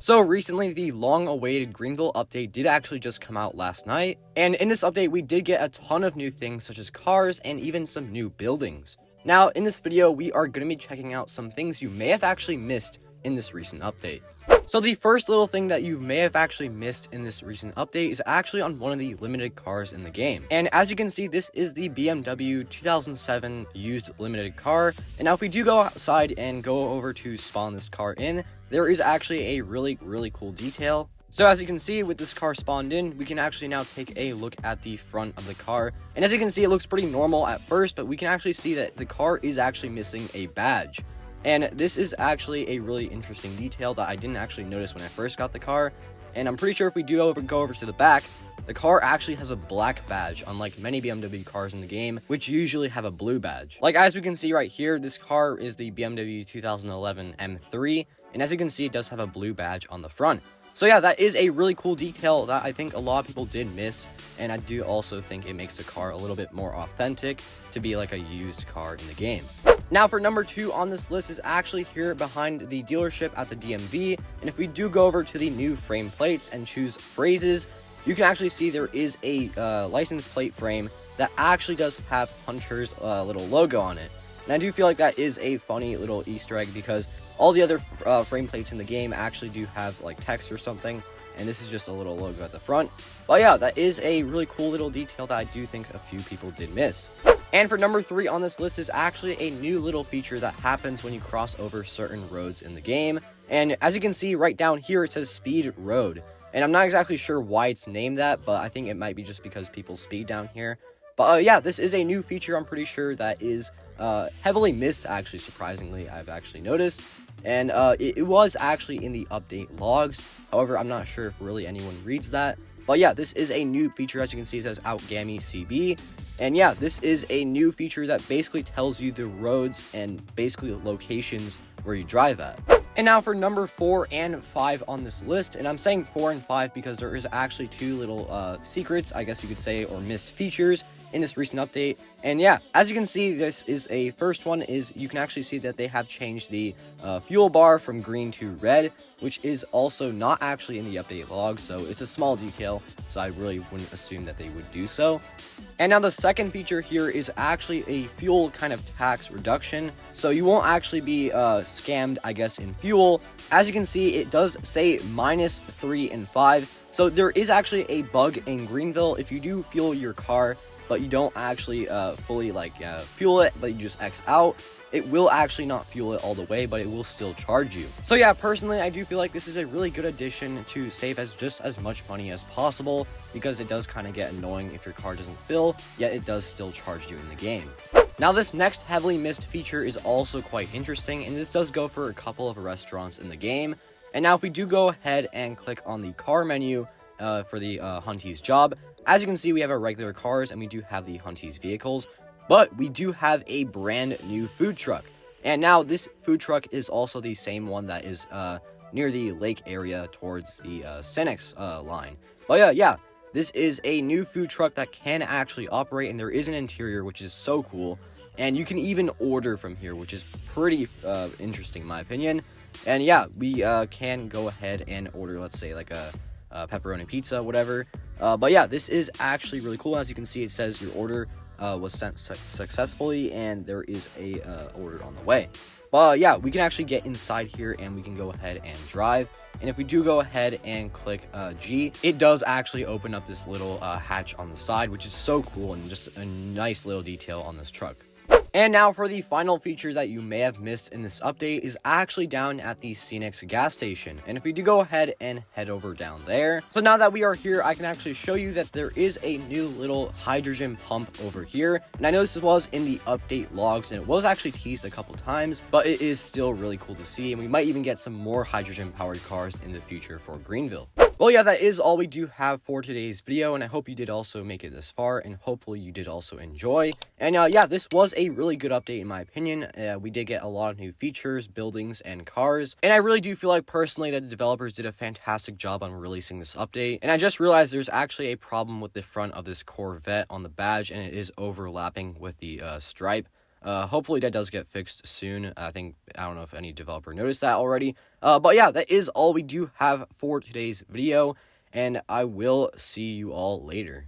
So recently, the long-awaited Greenville update did actually just come out last night, and in this update, we did get a ton of new things such as cars and even some new buildings. Now, in this video, we are going to be checking out some things you may have actually missed in this recent update. So the first little thing that you may have actually missed in this recent update is actually on one of the limited cars in the game. And as you can see, this is the BMW 2007 used limited car. And now if we do go outside and go over to spawn this car in, there is actually a really cool detail. So as you can see, with this car spawned in, we can actually now take a look at the front of the car. And as you can see, it looks pretty normal at first, but we can actually see that the car is actually missing a badge. And this is actually a really interesting detail that I didn't actually notice when I first got the car. And I'm pretty sure if we do go over to the back, the car actually has a black badge, unlike many BMW cars in the game, which usually have a blue badge. Like as we can see right here, this car is the BMW 2011 M3, and as you can see, it does have a blue badge on the front. So yeah, that is a really cool detail that I think a lot of people did miss, and I do also think it makes the car a little bit more authentic to be like a used car in the game. Now for number 2 on this list is actually here behind the dealership at the DMV, and if we do go over to the new frame plates and choose phrases, you can actually see there is a license plate frame that actually does have Hunter's little logo on it. And I do feel like that is a funny little Easter egg because all the other frame plates in the game actually do have like text or something, and this is just a little logo at the front. But yeah, that is a really cool little detail that I do think a few people did miss. And for number 3 on this list is actually a new little feature that happens when you cross over certain roads in the game. And as you can see right down here, it says Speed Road. And I'm not exactly sure why it's named that, but I think it might be just because people speed down here. But yeah, this is a new feature I'm pretty sure that is heavily missed, actually, surprisingly, I've actually noticed. And it was actually in the update logs. However, I'm not sure if really anyone reads that. But yeah, this is a new feature. As you can see, it says Outgammy CB. And yeah, this is a new feature that basically tells you the roads and basically locations where you drive at. And now for number 4 and 5 on this list, and I'm saying 4 and 5 because there is actually 2 little secrets, I guess you could say, or missed features in this recent update. And yeah, as you can see, this is a first one is you can actually see that they have changed the fuel bar from green to red, which is also not actually in the update log, so it's a small detail, so I really wouldn't assume that they would do so. And now the second feature here is actually a fuel kind of tax reduction, so you won't actually be scammed, I guess, in fuel. As you can see, it does say -3 and 5, so there is actually a bug in Greenville. If you do fuel your car, but you don't actually fully fuel it, but you just X out, it will actually not fuel it all the way, but it will still charge you. So yeah, personally, I do feel like this is a really good addition to save just as much money as possible, because it does kind of get annoying if your car doesn't fill, yet it does still charge you in the game. Now this next heavily missed feature is also quite interesting, and this does go for a couple of restaurants in the game. And now if we do go ahead and click on the car menu for the Hunties job, as you can see, we have our regular cars and we do have the Hunties vehicles, but we do have a brand new food truck. And now this food truck is also the same one that is near the lake area towards the Senex line. But yeah, this is a new food truck that can actually operate, and there is an interior, which is so cool. And you can even order from here, which is pretty interesting in my opinion. And yeah, we can go ahead and order, let's say, like a pepperoni pizza, whatever. But yeah, this is actually really cool. As you can see, it says your order was sent successfully, and there is a order on the way. But yeah, we can actually get inside here and we can go ahead and drive. And if we do go ahead and click G, it does actually open up this little hatch on the side, which is so cool and just a nice little detail on this truck. And now for the final feature that you may have missed in this update is actually down at the Senex gas station. And if we do go ahead and head over down there. So now that we are here, I can actually show you that there is a new little hydrogen pump over here. And I know this was in the update logs and it was actually teased a couple times, but it is still really cool to see. And we might even get some more hydrogen powered cars in the future for Greenville. Well, yeah, that is all we do have for today's video, and I hope you did also make it this far, and hopefully you did also enjoy. And yeah, this was a really good update in my opinion. We did get a lot of new features, buildings, and cars, and I really do feel like personally that the developers did a fantastic job on releasing this update. And I just realized there's actually a problem with the front of this Corvette on the badge, and it is overlapping with the stripe. Hopefully that does get fixed soon. I don't know if any developer noticed that already. But yeah, that is all we do have for today's video, and I will see you all later.